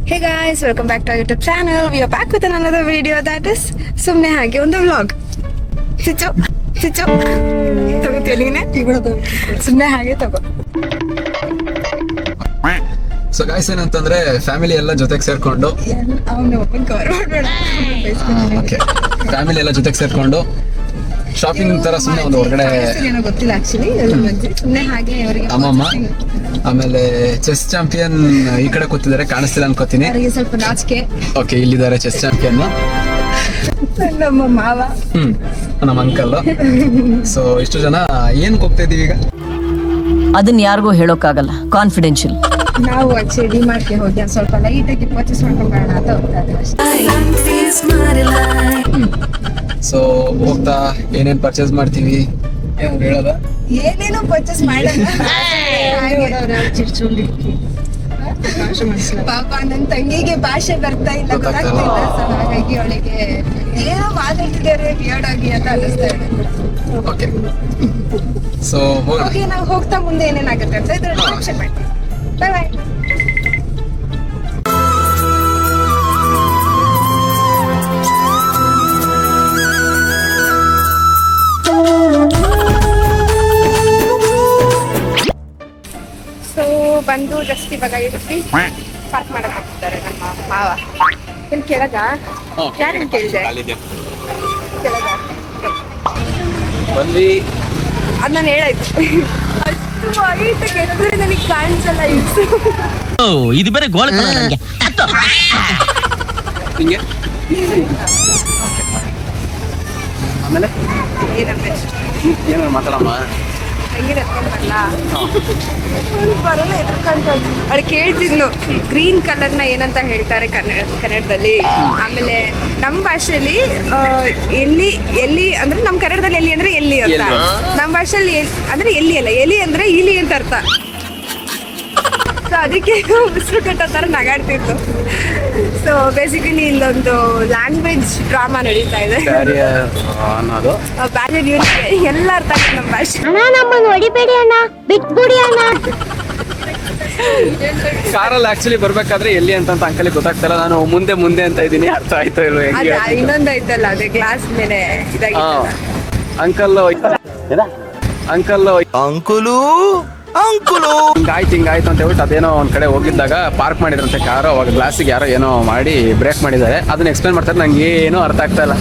Hey guys, welcome back to our YouTube channel. We are back with another video that is ಸುಮ್ನೆ ಹಾಗೆ ಒಂದು vlog. ಚಿಚ್ಚು ತಗೋತೀನಿ ಸುಮ್ನೆ ಹಾಗೆ ತಗೋ. ಸೊ ಗಾಯ್ಸ್ ಏನಂತಂದ್ರೆ ಫ್ಯಾಮಿಲಿ ಎಲ್ಲ ಜೊತೆಗೆ ಸೇರ್ಕೊಂಡು ಫ್ಯಾಮಿಲಿ ಎಲ್ಲ ಜೊತೆಗೆ ಸೇರ್ಕೊಂಡು ಶಾಪಿಂಗ್ ತರ ಸುಮ್ಮನೆ ಒಂದು ಹೊರಗಡೆ ಗೊತ್ತಿಲ್ಲ ಆಕ್ಚುಲಿ ಸುಮ್ನೆ ಹಾಗೆ ಅವರಿಗೆ ಅಮ್ಮಮ್ಮ ಆಮೇಲೆ ಚೆಸ್ ಚಾಂಪಿಯನ್ ಈ ಕಡೆ ಕೂತಿದ್ದಾರೆ, ಕಾಣಿಸ್ತಿಲ್ಲ ಅನ್ಕೋತೀನಿ. ಅವರಿಗೆ ಸ್ವಲ್ಪ ನಾಚಿಕೆ. ಓಕೆ, ಇಲ್ಲಿದ್ದಾರೆ ಚೆಸ್ ಚಾಂಪಿಯನ್ ನಮ್ಮ ಮಾವ, ನಮ್ಮ ಅಂಕಲ್. ಸೊ ಇಷ್ಟು ಜನ ಏನ್ ಹೋಗ್ತಾ ಇದೀವಿ ಈಗ? ಅದನ್ನ ಯಾರಿಗೂ ಹೇಳೋಕ್ಕಾಗಲ್ಲ, ಕಾನ್ಫಿಡೆನ್ಷಿಯಲ್. ನಾವು ಆಕ್ಚುಲಿ ಡಿಮಾರ್ಟ್ಗೆ ಹೋಗಿ ಸ್ವಲ್ಪ ಲೈಟ್ ಆಗಿ ಪರ್ಚೇಸ್ ಮಾಡ್ಕೊಂಡು ಬರೋಣ ಅಂತ ಹೋಗ್ತಾ ಇದ್ದೀವಿ. ಸೊ ಹೋಗ್ತಾ ಏನೇನ್ ಪರ್ಚೇಸ್ ಮಾಡ್ತೀವಿ ಹೇಳೋದ? ಏನೇನೋ ಪರ್ಚೇಸ್ ಮಾಡಲ್ಲ. ಪಾಪ ನನ್ನ ತಂಗಿಗೆ ಭಾಷೆ ಬರ್ತಾ ಇಲ್ಲ, ಗೊತ್ತಾಗ್ತಾ ಇಲ್ಲ. ಸೊ ಹಾಗಾಗಿ ಅವಳಿಗೆ ಏನೋ ಮಾತಾಡ್ತಿದ್ದಾರೆ ವಿಯರ್ಡ್ ಆಗಿ ಅಂತ ಅನಿಸ್ತಾ ಇದೆ. ಓಕೆ, ಸೊ ಓಕೆ, ನಾವು ಹೋಗ್ತಾ ಮುಂದೆ ಏನೇನಾಗುತ್ತೆ ಅಂತ ಇದ್ರಲ್ಲಿ ಆಕ್ಷನ್ ಮಾಡ್ತೀವಿ. ಬಾಯ್ ಬಾಯ್. ಬಂದು ಜಸ್ಟ್ ಇವಾಗ ಇರಿಸಿ ಪಾರ್ಕ್ ಮಾಡಕ್ ಹೋಗ್ತಾರೆ ನಮ್ಮ ಮಾವ. ನಿಮ್ ಕೆಳಗ ಯಾರು ಕೇಳಿದೆ? ಕೆಳಗ ಬಂದ್ವಿ. ಅದ್ ನಾನು ಹೇಳಾಯ್ತು. ಅಷ್ಟು ಹೈಟ್ ಕೆಳಗಡೆ ನನಗೆ ಕಾಣಿಸಲ್ಲ. ಇದು ಬೇರೆ ಗೋಳ ನನಗೆ. ಹಿಂಗೆ ಆಮೇಲೆ ಏನಂದ್ರೆ ಏನಾರು ಮಾತಾಡಮ್ಮ. ತಂಗಿರ ಎತ್ಕೊಂಡ್ಬರಲ್ಲ, ಬರಲ್ಲ ಎತ್ಕೊಂತ. ಅವ್ಳು ಕೇಳ್ತಿದ್ಲು ಗ್ರೀನ್ ಕಲರ್ನ ಏನಂತ ಹೇಳ್ತಾರೆ ಕನ್ನಡದಲ್ಲಿ. ಆಮೇಲೆ ನಮ್ಮ ಭಾಷೆಯಲ್ಲಿ ಎಲ್ಲಿ ಅಂದ್ರೆ ನಮ್ಮ ಕನ್ನಡದಲ್ಲಿ ಎಲ್ಲಿ ಅಂದ್ರೆ ಎಲ್ಲಿ ಅಂತ, ನಮ್ಮ ಭಾಷೆಯಲ್ಲಿ ಅಂದ್ರೆ ಎಲ್ಲಿ ಅಲ್ಲ, ಎಲಿ ಅಂದ್ರೆ ಇಲಿ ಅಂತ ಅರ್ಥ. ಸೊ ಅದಕ್ಕೆ ಉಸಿರು ಕಟ್ಟೋ ಥರ ನಗಾಡ್ತಿತ್ತು. ಸೊ ಬೇಸಿಕಲಿ ಇಲ್ಲೊಂದು ಲ್ಯಾಂಗ್ವೇಜ್ ಡ್ರಾಮಾ ನಡೀತಾ ಇದೆ. ಅನ್ನೋದು ಬ್ಯಾರಿಯರ್ ಯೂನಿಗೆ ಎಲ್ಲ ಅರ್ಥ ಆಗುತ್ತೆ ನಮ್ಮ ಭಾಷೆ. ನಮ್ಮನ್ನು ಹೊಡಿಬೇಡಿ ಅಣ್ಣ, ಬಿಟ್ಬಿಡಿ ಅಣ್ಣ. ಕಾರಲ್ಲಿ ಆಕ್ಚುಲಿ ಬರ್ಬೇಕಾದ್ರೆ ಎಲ್ಲಿ ಅಂತ ಅಂಕಲಿಗೆ ಗೊತ್ತಾಗ್ತಲ್ಲ. ನಾನು ಮುಂದೆ ಅಂತ ಇದ್ದೀನಿ, ಅರ್ಥ ಆಯ್ತು ಇಲ್ವ? ಇನ್ನೊಂದು ಐತಲ್ಲ, ಅದೇ ಗ್ಲಾಸ್ ಮೇಲೆ ಇದಾಗಿ ಅಂಕಲ್ ಹಿಂಗಾಯ್ತು ಅಂತ ಹೇಳ್ಬಿಟ್ಟು ಅದೇನೋ ಒಂದ್ ಕಡೆ ಹೋಗಿದ್ದಾಗ ಪಾರ್ಕ್ ಮಾಡಿದ್ರಂತೆ ಕಾರು. ಅವಾಗ ಗ್ಲಾಸಿಗೆ ಯಾರೋ ಏನೋ ಮಾಡಿ ಬ್ರೇಕ್ ಮಾಡಿದ್ದಾರೆ. ಅದನ್ನ ಎಕ್ಸ್ಪ್ಲೇನ್ ಮಾಡ್ತಾರೆ, ನಂಗೆ ಏನೂ ಅರ್ಥ ಆಗ್ತಾ ಇಲ್ಲ.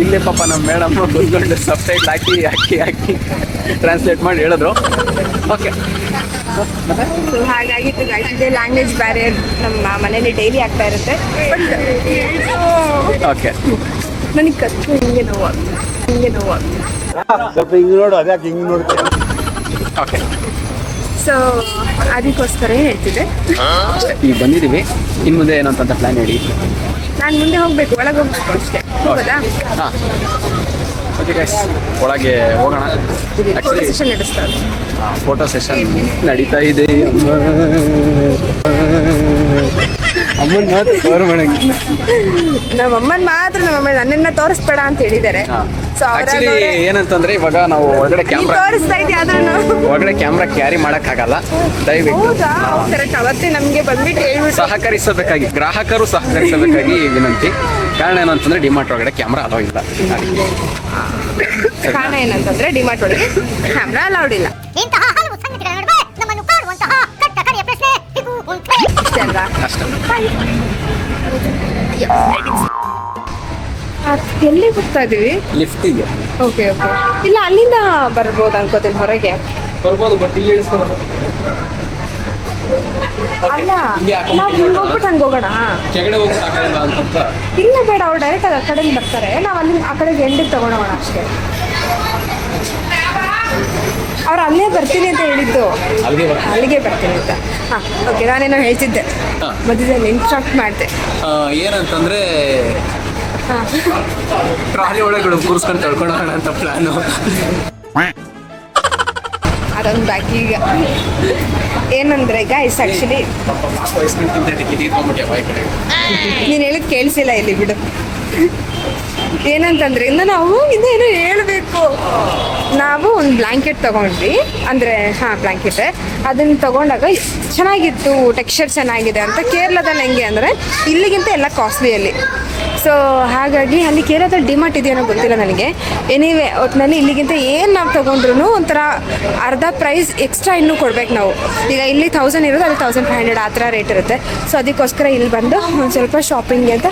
ಇಲ್ಲೇ ಪಾಪ ನಮ್ಮ ಮೇಡಮ್ ಕೂತ್ಕೊಂಡು ಸಬ್ಟೈಟ್ಲ್ ಹಾಕಿ ಟ್ರಾನ್ಸ್ಲೇಟ್ ಮಾಡಿ ಹೇಳಿದ್ರು. ಓಕೆ, ಹಾಗಾಗಿತ್ತು ಗೈಸ್. ಇದೇ ಲ್ಯಾಂಗ್ವೇಜ್ ಬ್ಯಾರಿಯರ್ ನಮ್ಮ ಮನೇಲಿ ಡೈಲಿ ಆಗ್ತಾ ಇರುತ್ತೆ. ಓಕೆ, ನನಗೆ ಕತ್ತು ಹಿಂಗೆ ನೋವು ಸ್ವಲ್ಪ ಹಿಂಗೆ ನೋಡು, ಅದ್ಯಾಕೆ ಹಿಂಗೆ ನೋಡ್ತೀನಿ. ಓಕೆ, ಸೊ ಅದಕ್ಕೋಸ್ಕರ ಹೇಳ್ತಿದ್ದೆ. ಈಗ ಬಂದಿದ್ದೀವಿ. ಇನ್ನು ಮುಂದೆ ಏನಂತ ಪ್ಲಾನ್ ಹೇಳಿ. ನಾನು ಮುಂದೆ ಹೋಗ್ಬೇಕು, ಒಳಗೆ ಹೋಗ್ಬೇಕು ಅಷ್ಟೇ. ಹೋಗೋದಾ? ಹಾಂ, ಓಕೆ ಗೈಸ್, ಒಳಗೆ ಹೋಗೋಣ. ಆ್ಯಕ್ಚುಲಿ ಸೆಷನ್ ನಡೆಸ್ತಾರೆ. ಫೋಟೋ ಸೆಷನ್ ನಡೀತಾ ಇದೆ. ಅಮ್ಮನ ಮಾತ್ರ ಕವರ್ ಮಾಡಂಗಿಲ್ಲ. ನಮ್ಮಮ್ಮನ ಮಾತ್ರ ನನ್ನನ್ನ ತೋರಿಸ್ಬೇಡ ಅಂತ ಹೇಳಿದ್ದಾರೆ. ಸೊ ಆಕ್ಚುಲಿ ಏನಂತಂದ್ರೆ ಇವಾಗ ನಾವು ಒಳಗಡೆ ತೋರಿಸ್ತಾ ಇದ್ದೆ, ಆದ್ರೂ ಕ್ಯಾಮ್ರಾ ಕ್ಯಾರಿ ಮಾಡಕ್ಕಾಗಲ್ಲ. ದಯವಿಟ್ಟು ಕರೆಕ್ಟ್ ಅವತ್ತೇ ನಮ್ಗೆ ಬಂದ್ಬಿಟ್ಟು ಹೇಳ್ಬಿಟ್ಟು ಗ್ರಾಹಕರು ಸಹಕರಿಸಬೇಕಾಗಿ ವಿನಂತಿ. ಕಾರಣ ಏನಂತಂದ್ರೆ ಡಿಮಾರ್ಟ್ ಒಳಗಡೆ ಕ್ಯಾಮ್ರಾ ಅಲೋ ಇಲ್ಲ. ಕಾರಣ ಏನಂತಂದ್ರೆ ಡಿಮಾರ್ಟ್ ಒಳಗೆ ಕ್ಯಾಮ್ರಾ ಅಲೌಡ್ ಇಲ್ಲ. ಇಂತಹ ಹಲವು ಸಂಗತಿಗಳ ನಡುವೆ ನಮ್ಮನ್ನು ಕಾಡುವಂತಹ ಕಟ್ಟ ಕಡೆಯ ಪ್ರಶ್ನೆ ಇದು ಉಂಟು. ಇಷ್ಟೇ ಅಲ್ವಾ? ಅಷ್ಟೇ. ಎಲ್ಲಿ ಹೋಗ್ತಾ ಇದೀವಿ? ಲಿಫ್ಟಿಗೆ. ಓಕೆ, ಇಲ್ಲ ಅಲ್ಲಿಂದ ಬರ್ಬೋದು ಅನ್ಕೋತೀನಿ ಹೊರಗೆ. ಬರ್ಬೋದು, ಬಟ್ ಇಲ್ಲಿ ಇಳಿಸ್ಕೊಂಡು ಅಲ್ಲ, ನಾವು ಹಿಂಗೆ ಹೋಗ್ಬಿಟ್ಟು ಹಂಗೆ ಹೋಗೋಣ. ಕೆಳಗಡೆ ಹೋಗಿ ಸಾಕಾಗಲ್ಲ ಅಂತ. ಇಲ್ಲ ಬೇಡ, ಅವ್ರು ಡೈರೆಕ್ಟ್ ಆ ಕಡೆಯಿಂದ ಬರ್ತಾರೆ. ನಾವು ಅಲ್ಲಿ ಆ ಕಡೆಗೆ ಎಂಡಿಗೆ ತಗೊಂಡೋಗೋಣ ಅಷ್ಟೇ. ಅವ್ರು ಅಲ್ಲೇ ಬರ್ತೀನಿ ಅಂತ ಹೇಳಿದ್ದು, ಅಲ್ಲಿಗೆ ಬರ್ತೀನಿ ಅಂತ. ಹಾಂ, ಓಕೆ, ನಾನೇನೋ ಹೇಳ್ತಿದ್ದೆ ಮಧ್ಯದಲ್ಲಿ ಇನ್ಸ್ಟ್ರಕ್ಟ್ ಮಾಡಿದೆ. ಏನಂತಂದ್ರೆ ಟ್ರಾಲಿ ಒಳಗಡೆ ಕೂರಿಸ್ಕೊಂಡು ತಳ್ಕೊಂಡು ಹೋಗೋಣ ಅಂತ ಪ್ಲಾನು. ಅದೊಂದು ಬಾಕಿ. ಈಗ ಏನಂದ್ರೆ ಗೈಸ್, ಆ್ಯಕ್ಚುಲಿ ನೀನು ಹೇಳಿದ್ ಕೇಳಿಸಿಲ್ಲ ಇಲ್ಲಿ ಬಿಡು. ಏನಂತಂದ್ರೆ ನಾವು ಇನ್ನೇನು ಹೇಳ್ಬೇಕು. ನಾವು ಒಂದು ಬ್ಲ್ಯಾಂಕೆಟ್ ತಗೊಂಡ್ವಿ, ಅಂದರೆ ಬ್ಲ್ಯಾಂಕೆಟ್ ಅದನ್ನು ತಗೊಂಡಾಗ ಚೆನ್ನಾಗಿತ್ತು, ಟೆಕ್ಸ್ಚರ್ ಚೆನ್ನಾಗಿದೆ ಅಂತ. ಕೇರಳದಲ್ಲಿ ಹೆಂಗೆ ಅಂದರೆ ಇಲ್ಲಿಗಿಂತ ಎಲ್ಲ ಕಾಸ್ಟ್ಲಿಯಲ್ಲಿ. ಸೊ ಹಾಗಾಗಿ ಅಲ್ಲಿ ಕೇರಳದಲ್ಲಿ ಡಿಮಾರ್ಟ್ ಇದೆಯೋ ಗೊತ್ತಿಲ್ಲ ನನಗೆ. ಎನಿವೇ ಒಟ್ಟಿನಲ್ಲಿ ಇಲ್ಲಿಗಿಂತ ಏನು ನಾವು ತೊಗೊಂಡ್ರು ಒಂಥರ ಅರ್ಧ ಪ್ರೈಸ್ ಎಕ್ಸ್ಟ್ರಾ ಇನ್ನೂ ಕೊಡ್ಬೇಕು ನಾವು. ಈಗ ಇಲ್ಲಿ 1000 ಇರೋದು ಅಲ್ಲಿ 1500 ಆ ಥರ ರೇಟ್ ಇರುತ್ತೆ. ಸೊ ಅದಕ್ಕೋಸ್ಕರ ಇಲ್ಲಿ ಬಂದು ಒಂದು ಸ್ವಲ್ಪ ಶಾಪಿಂಗ್ ಅಂತ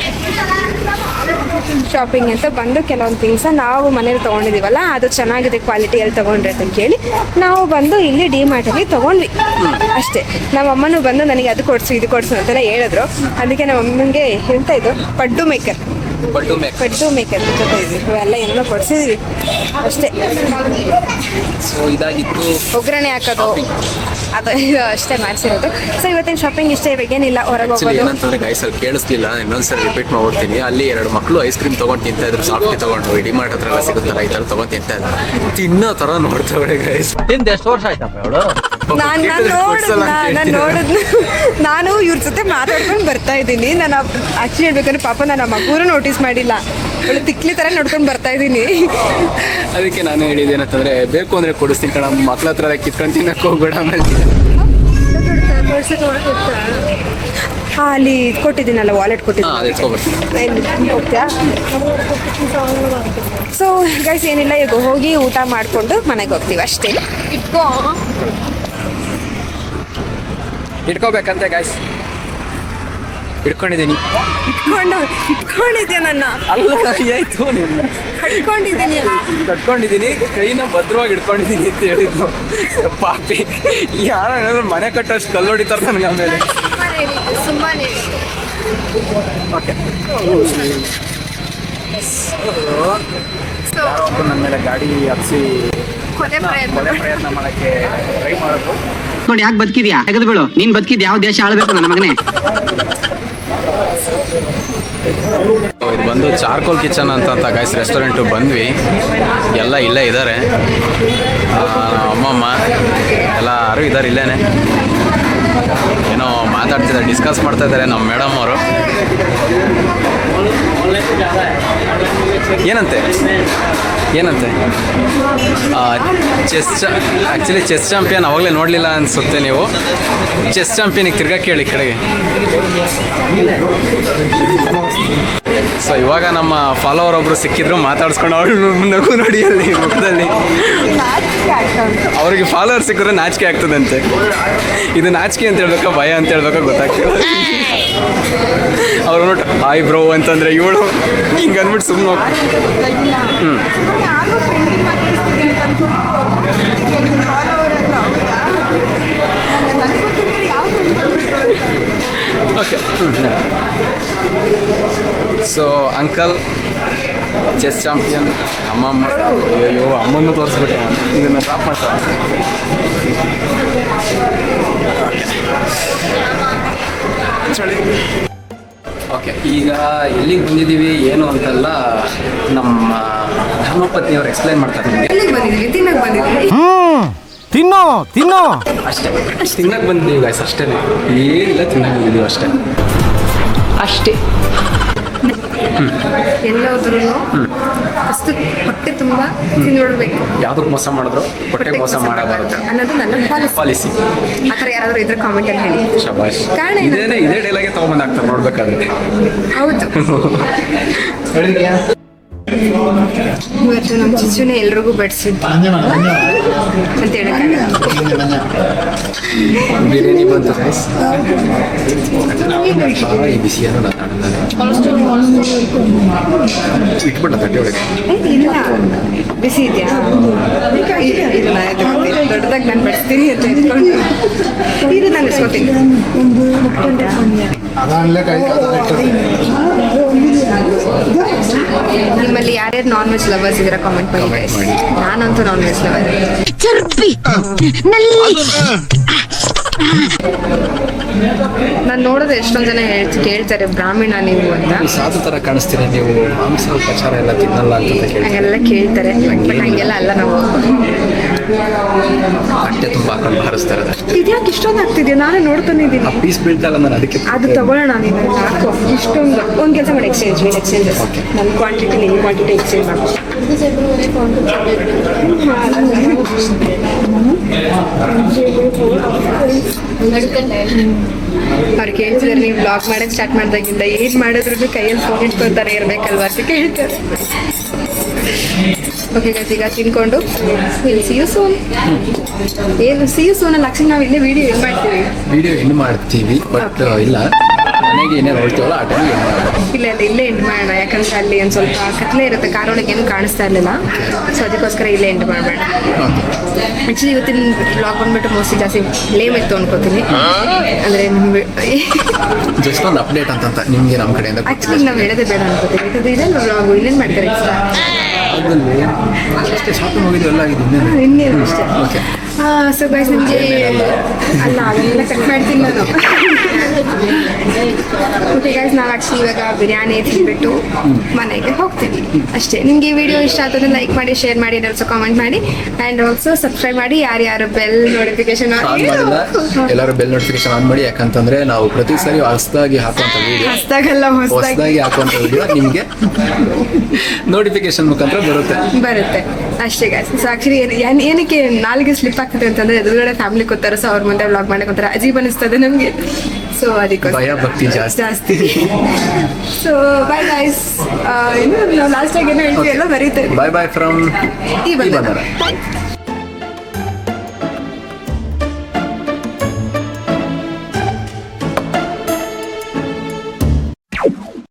ಬಂದು ಕೆಲವೊಂದು ಥಿಂಗ್ಸ ನಾವು ಮನೇಲಿ ತೊಗೊಂಡಿದ್ದೀವಲ್ಲ ಅದು ಚೆನ್ನಾಗಿದೆ ಕ್ವಾಲಿಟಿಯಲ್ಲಿ ತೊಗೊಂಡ್ರೆ ಅಂತ ಕೇಳಿ ನಾವು ಬಂದು ಇಲ್ಲಿ ಡಿಮಾರ್ಟಲ್ಲಿ ತೊಗೊಂಡ್ವಿ ಅಷ್ಟೇ. ನಮ್ಮ ಅಮ್ಮನೂ ಬಂದು ನನಗೆ ಅದು ಕೊಡಿಸು ಇದು ಕೊಡಿಸು ಅಂತೆಲ್ಲ ಹೇಳಿದ್ರು. ಅದಕ್ಕೆ ನಮ್ಮ ಅಮ್ಮನಿಗೆ ಹೇಳ್ತಾ ಇದ್ದು ಪಡ್ಡು ಮೇಕರ್ ಜೊತೆ ಇದ್ವಿ, ಇವೆಲ್ಲ ಏನೋ ಕೊಡಿಸಿದ್ವಿ ಅಷ್ಟೇ. ಸೊ ಇದಾಗಿತ್ತು ಒಗ್ಗರಣೆ ಹಾಕೋದು ಅದು ಇದು ಅಷ್ಟೇ ಮಾಡಿಸಿರೋದು. ಸೊ ಇವತ್ತಿನ ಶಾಪಿಂಗ್ ಇಷ್ಟೇ, ಇವಾಗೇನಿಲ್ಲ ಹೊರಗೆ ಹೋಗೋದು. ಏನಂತಂದ್ರೆ ಗೈಸ್ ಅಲ್ಲಿ ಕೇಳಿಸ್ಲಿಲ್ಲ, ಇನ್ನೊಂದ್ಸರಿ ರಿಪೀಟ್ ಮಾಡ್ಬಿಡ್ತೀನಿ. ಅಲ್ಲಿ 2 ಮಕ್ಕಳು ಐಸ್ ಕ್ರೀಮ್ ತಗೊಂಡು ತಿಂತಾ ಇದ್ರು, ಸಾಫ್ಟಿ ತಗೊಂಡು ಡಿಮಾರ್ಟ್ ಹತ್ರ ಎಲ್ಲ ಸಿಗುತ್ತಲ್ಲ ಈ ತರ ತಗೊಂಡು ತಿಂತಾ ಇದ್ರು. ತಿನ್ನೋ ತರ ನೋಡ್ತಾವೆ ಗೈಸ್. ಎಷ್ಟು ವರ್ಷ ಆಯ್ತಪ್ಪ ಅವಳು? ನಾನು ಇವ್ರ ಜೊತೆ ಮಾತಾಡ್ಕೊಂಡು ಬರ್ತಾ ಇದ್ದೀನಿ. ನಾನು ಆಕ್ಚುಲಿ ಹೇಳ್ಬೇಕಂದ್ರೆ ಪಾಪ ನನ್ನ ಮಗುರು ನೋಟಿಸ್ ಮಾಡಿಲ್ಲ, ಅವಳು ತಿಕ್ಲಿ ತರ ನೋಡ್ಕೊಂಡು ಬರ್ತಾ ಇದ್ದೀನಿ. ಅದಕ್ಕೆ ನಾನು ಹೇಳಿದೆ ಏನಂತಂದ್ರೆ ಬೇಕು ಅಂದ್ರೆ ಕೊಡಿಸ್ತೀನಿ ಕಣ, ಮಕ್ಳ ಹತ್ರ ಕಿತ್ಕೊಂಡು ತಿನ್ನಕ್ಕೆ ಹೋಗ್ಬೇಡ. ಆಮೇಲೆ ಅಲ್ಲಿ ಕೊಟ್ಟಿದ್ದೀನಲ್ಲ, ವಾಲೆಟ್ ಕೊಟ್ಟಿದ್ದೀನಿ. ಸೊ ಗೈಸ್ ಏನಿಲ್ಲ, ಈಗ ಹೋಗಿ ಊಟ ಮಾಡಿಕೊಂಡು ಮನೆಗೆ ಹೋಗ್ತೀವಿ ಅಷ್ಟೇ. ಇಟ್ಕೋಬೇಕಂತೆ ಗೈಸ್, ಇಟ್ಕೊಂಡಿದ್ದೀನಿ. ಇಟ್ಕೊಂಡಿದ್ಯಾ ನನ್ನ? ಅಲ್ಲ ಆಯ್ತು, ಕಟ್ಕೊಂಡಿದ್ದೀನಿ, ಕೈನ ಭದ್ರವಾಗಿ ಇಟ್ಕೊಂಡಿದ್ದೀನಿ ಅಂತ ಹೇಳಿದ್ನು ಪಾಪಿ. ಯಾರು ಏನಾದ್ರು ಮನೆ ಕಟ್ಟೋಷ್ಟು ಕಲ್ಲು ಹೊಡಿತಾರೆ ನನಗೆ ಆಮೇಲೆ. ಸುಮ್ಮನೆ ಓಕೆ, ನನ್ನ ಮೇಲೆ ಗಾಡಿ ಹತ್ತಿಸಿ ಕೊಲೆ ಪ್ರಯತ್ನ ಮಾಡೋಕ್ಕೆ ಟ್ರೈ ಮಾಡೋದು ನೋಡಿ. ಯಾಕೆ ಬದುಕಿದ್ಯಾ? ತೆಗೆದು ಬಿಡು. ನೀನ್ ಬದುಕಿದ್ ಯಾವ ದೇಶ ಆಳ್ಬೇಕು ನನ್ನ ಮಗನೇ? ಇದು ಬಂದು ಚಾರ್ಕೋಲ್ ಕಿಚನ್ ಅಂತ ಗೈಸ್ ರೆಸ್ಟೋರೆಂಟು ಬಂದ್ವಿ. ಎಲ್ಲ ಇಲ್ಲೇ ಇದ್ದಾರೆ, ಅಮ್ಮಮ್ಮ ಎಲ್ಲರೂ ಇದ್ದಾರೆ ಇಲ್ಲೇನೆ. ಏನೋ ಮಾತಾಡ್ತಿದ್ದಾರೆ, ಡಿಸ್ಕಸ್ ಮಾಡ್ತಾ ಇದ್ದಾರೆ ನಮ್ಮ ಮೇಡಮ್ ಅವರು. ಏನಂತೆ ಆ್ಯಕ್ಚುಲಿ ಚೆಸ್ ಚಾಂಪಿಯನ್ ಅವಾಗಲೇ ನೋಡಲಿಲ್ಲ ಅನಿಸುತ್ತೆ ನೀವು. ಚೆಸ್ ಚಾಂಪಿಯನಿಗೆ ತಿರ್ಗಾ ಕೇಳಿ ಕಡೆಗೆ. ಸೊ ಇವಾಗ ನಮ್ಮ ಫಾಲೋವರ್ ಒಬ್ರು ಸಿಕ್ಕಿದ್ರು, ಮಾತಾಡ್ಸ್ಕೊಂಡು ಅವಳು ನಗು ನೋಡಿ ಅಲ್ಲಿ ಮುಖದಲ್ಲಿ. ಅವ್ರಿಗೆ ಫಾಲೋವರ್ ಸಿಕ್ಕಿದ್ರೆ ನಾಚಿಕೆ ಆಗ್ತದಂತೆ. ಇದು ನಾಚಿಕೆ ಅಂತ ಹೇಳ್ಬೇಕಾ ಭಯ ಅಂತ ಹೇಳ್ಬೇಕಾ ಗೊತ್ತಾಗ್ತಿಲ್ಲ. ಅವ್ರು ನೋಡಿ ಹಾಯ್ ಬ್ರೋ ಅಂತಂದ್ರೆ ಇವಳು ಹಿಂಗೆ ಅಂದ್ಬಿಟ್ಟು ಸುಮ್ಮನೆ okay. So uncle chess champion, ಅಮ್ಮಮ್ಮ. ಅಯ್ಯೋ ಅಮ್ಮನ್ನು ತೋರಿಸ್ಬಿಟ್ಟೆ, ಇದನ್ನು ಡ್ರಾಪ್ ಮಾಡ್ತಾರೆ. ಓಕೆ, ಈಗ ಎಲ್ಲಿಗೆ ಬಂದಿದ್ದೀವಿ ಏನು ಅಂತೆಲ್ಲ ನಮ್ಮ ಧರ್ಮಪತ್ನಿಯವ್ರು ಎಕ್ಸ್ಪ್ಲೈನ್ ಮಾಡ್ತಾರೆ ನಿಮಗೆ. ತಿನ್ನೋ ಅಷ್ಟೇ, ತಿನ್ನಕ್ಕೆ ಬಂದಿದ್ದೀವಿ ಗಾಯ್ಸ್, ಅಷ್ಟೇ. ಏನಿಲ್ಲ, ತಿನ್ನಕ್ಕೆ ಬಂದಿದ್ದೀವಿ ಅಷ್ಟೇ. ಎಲ್ಲೋದ್ರೂ ಫಸ್ಟ್ ಹೊಟ್ಟೆ ತುಂಬ ತಿನ್ನೋಡ್ಬೇಕು. ಯಾವುದಕ್ಕೆ ಮೋಸ ಮಾಡಿದ್ರು ಹೊಟ್ಟೆ ಮೋಸ ಮಾಡಬಾರ್ದು ಅನ್ನೋದು ನನ್ನ ಪಾಲಿಸಿ. ಆ ಥರ ಯಾರಾದರೂ ಇದ್ರೆ ಕಾಮೆಂಟಲ್ಲಿ ಹೇಳಿ. ಶಬಾಷ್. ಕಾರಣ ಇದೇ ಡೈಲಾಗೆ ತೊಗೊಂಬಂದು ಹಾಕ್ತಾರೆ ನೋಡ್ಬೇಕಾದ್ರೆ. ಹೌದು, ಇವತ್ತು ನಮ್ಮ ಚಿಚ್ಚುನೇ ಎಲ್ರಿಗೂ ಬಡಿಸಿದ್ದು ಅಂತ ಹೇಳಕ್ಕಾಗಲ್ಲ. ಬಿರಿಯಾನಿ ಬಂತು ಗೈಸ್. ಬಿಸಿಯನ್ನು ಇಟ್ಬಿಟ್ಟ ತಟ್ಟೆ ಒಳಗೆ. ಇಲ್ಲ, ಬಿಸಿ ಇದೆಯಾ? ಇಲ್ಲ, ದೊಡ್ಡದಾಗಿ ನಾನು ಬಡಿಸ್ತೀನಿ ಅಂತ ಇಟ್ಕೊಂಡು ಇದು ನಾನು ಇಸ್ಕೊತೀನಿ. ನಿಮ್ಮಲ್ಲಿ ಯಾರ್ಯಾರು ನಾನ್ ವೆಜ್ ಲವರ್ಸ್ ಇದ್ದೀರಾ ಕಾಮೆಂಟ್ ಮಾಡಿ. ನಾನಂತೂ ನಾನ್ ವೆಜ್ ಲವರ್. ನಾನು ನೋಡಿದ್ರೆ ಎಷ್ಟೊಂದು ಜನ ಕೇಳ್ತಾರೆ ಬ್ರಾಹ್ಮಣ ನೀವು ಅಂತ, ಸಾಧು ತರ ಕಾಣಿಸ್ತೀರಾ ನೀವು, ಮಾಂಸ ಉಪಚಾರ ಎಲ್ಲ ತಿನ್ನಲ್ಲ ಅಂತ ಕೇಳಿ ಹಂಗೆಲ್ಲ ಕೇಳ್ತಾರೆ. ಬಟ್ ಹಂಗೆಲ್ಲ ಅಲ್ಲ ನಾವು. ಹೊಟ್ಟೆ ತುಂಬ ಹಾಕೊಂಡು ಹಾರಿಸ್ತಾರೆ ಅಷ್ಟೇ. ಇದ್ಯಾಕೆ ಇಷ್ಟೊಂದು ಆಗ್ತಿದ್ಯಾ? ನಾನೇ ನೋಡ್ತಾನೆ ಇದ್ದೀನಿ. ಆ ಪೀಸ್ ಬೀಳ್ತಲ್ಲ ನಾನು ಅದಕ್ಕೆ ಅದು ತಗೊಳ್ಳೋಣ ನೀನು ಹಾಕೋ. ಇಷ್ಟೊಂದು ಒಂದು ಕೆಲಸ ಮಾಡಿ, ಎಕ್ಸ್ಚೇಂಜ್ ನನ್ನ ಕ್ವಾಂಟಿಟಿ ನಿನ್ನ ಕ್ವಾಂಟಿಟಿ ಎಕ್ಸ್ಚೇಂಜ್ ಮಾಡಿ. ಅವ್ರು ಕೇಳ್ತಿದಾರೆ ನೀವು ಬ್ಲಾಗ್ ಮಾಡೋಕ್ಕೆ ಸ್ಟಾರ್ಟ್ ಮಾಡ್ದಾಗಿಂದ ಏನು ಮಾಡಿದ್ರು ಕೈಯಲ್ಲಿ ಫೋನ್ ಇಟ್ಕೊತಾರೆ ಇರ್ಬೇಕಲ್ವಾ ಅಂತ ಕೇಳ್ತಾರೆ. ಓಕೆ ಗೈಸ್, ಈಗ ತಿನ್ಕೊಂಡು ಸಿ ಯು ಸೂನ್. ಏನು ಸಿ ಯು ಸೂನ್ ಲಕ್ಷಣ ನಾವು ಇಲ್ಲೇ ವಿಡಿಯೋ ಏನು ಮಾಡ್ತೀವಿ, ವಿಡಿಯೋ ಎಂಡ್ ಮಾಡ್ತೀವಿ. ಬಟ್ ಇಲ್ಲ, ಮನೆಗೆ ಏನೇ ನೋಡ್ತೀವಲ್ಲ ಆ ಟೈಮ್ಗೆ ಎಂಡ್ ಮಾಡೋದು. ಇಲ್ಲ ಇಲ್ಲೇ ಎಂಡ್ ಮಾಡೋಣ. ಯಾಕಂದ್ರೆ ಅಲ್ಲಿ ಒಂದು ಸ್ವಲ್ಪ ಕತ್ಲೆ ಇರುತ್ತೆ, ಕಾರೊಳಗೆ ಏನು ಕಾಣಿಸ್ತಾ ಇರಲಿಲ್ಲ. ಸೊ ಅದಕ್ಕೋಸ್ಕರ ಇಲ್ಲೇ ಎಂಡ್ ಮಾಡಬೇಡ. ಆ್ಯಕ್ಚುಲಿ ಇವತ್ತಿನ ಬ್ಲಾಗ್ ಬಂದ್ಬಿಟ್ಟು ಮೋಸ್ಟ್ಲಿ ಜಾಸ್ತಿ ಲೇಮ್ ಇತ್ತು ಅನ್ಕೋತೀನಿ. ಅಂದರೆ ಜಸ್ಟ್ ಒಂದು ಅಪ್ಡೇಟ್ ಅಂತ ನಿಮಗೆ ನಮ್ಮ ಕಡೆಯಿಂದ ಆ್ಯಕ್ಚುಲಿ ನಾವು ಹೇಳೋದೇ ಬೇಡ ಅನ್ಕೋತೀನಿ. ಯಾಕಂದ್ರೆ ಇದೆಲ್ಲ ಬ್ಲಾಗು ಇನ್ನೇನು ಮಾಡ್ತಾರೆ ಇಷ್ಟ. ಅಷ್ಟೇ ಶಾಪಿಂಗ್ ಹೋಗಿದ್ದು ಎಲ್ಲ ಆಗಿದೆ ಇನ್ನೇನು ಅಷ್ಟೇ. ಓಕೆ. ಸೊ ಗೈಸ್ ನಿಮಗೆ ಅಲ್ಲ ಅದನ್ನೆಲ್ಲ ಕಟ್ ಮಾಡ್ತೀನಿ ನಾನು. ಓಕೆ ಗೈಸ್, ನಾವು ಆ್ಯಕ್ಚುಲಿ ಇವಾಗ ಬಿರಿಯಾನಿ ತಿಂದ್ಬಿಟ್ಟು ಮನೆಗೆ ಹೋಗ್ತೀವಿ ಅಷ್ಟೇ. ನಿಮಗೆ ಈ ವಿಡಿಯೋ ಇಷ್ಟ ಆಗ್ತದೆ ಲೈಕ್ ಮಾಡಿ, ಶೇರ್ ಮಾಡಿ, ಆಲ್ಸೋ ಕಾಮೆಂಟ್ ಮಾಡಿ, ಆ್ಯಂಡ್ ಆಲ್ಸೋ ಸಬ್ಸ್ಕ್ರೈಬ್ ಮಾಡಿ. ಯಾರ್ಯಾರು ಬೆಲ್ ನೋಟಿಫಿಕೇಶನ್ ಆನ್ ಮಾಡಿಲ್ಲ ಎಲ್ಲರೂ ಬೆಲ್ ನೋಟಿಫಿಕೇಶನ್ ಆನ್ ಮಾಡಿ. ಯಾಕಂತಂದ್ರೆ ನಾವು ಪ್ರತಿ ಸರಿ ಹೊಸದಾಗಿ ಹಾಕುವಂಥ ವಿಡಿಯೋ, ಹೊಸದಾಗಲ್ಲ ಹೊಸದಾಗಿ ಹಾಕುವಂಥ ವಿಡಿಯೋ ನಿಮಗೆ ನೋಟಿಫಿಕೇಶನ್ ಮುಖಾಂತರ ಬರುತ್ತೆ ಅಷ್ಟೇ ಗೈಸ್. ಸೊ ಆ್ಯಕ್ಚುಲಿ ಏನಕ್ಕೆ ನಾಲ್ಗೆ ಸ್ಲಿಪ್ ಆಗ್ತದೆ ಅಂತಂದ್ರೆ ಎದುರುಗಡೆ ಫ್ಯಾಮಿಲಿ ಕೂತಾರೆ, ಸೊ ಅವ್ರ ಮುಂದೆ ವ್ಲಾಗ್ ಮಾಡಕ್ಕೆ ಒಂಥರ ಅಜೀಬ್ ಅನಿಸ್ತದೆ ನಮಗೆ. ಸೊ ಅದಕ್ಕೆ ಭಯ ಭಕ್ತಿ ಜಾಸ್ತಿ. So bye guys. ಇನ್ನು ನಾವು ಲಾಸ್ಟ್ ಆಗಿ ಏನೋ ಹೇಳ್ತೀವಿ ಎಲ್ಲ ಬರೀತೇವೆ. ಬಾಯ್ ಬಾಯ್ ಫ್ರಮ್ ಈ ಬಂದರ. ಬಂದರ.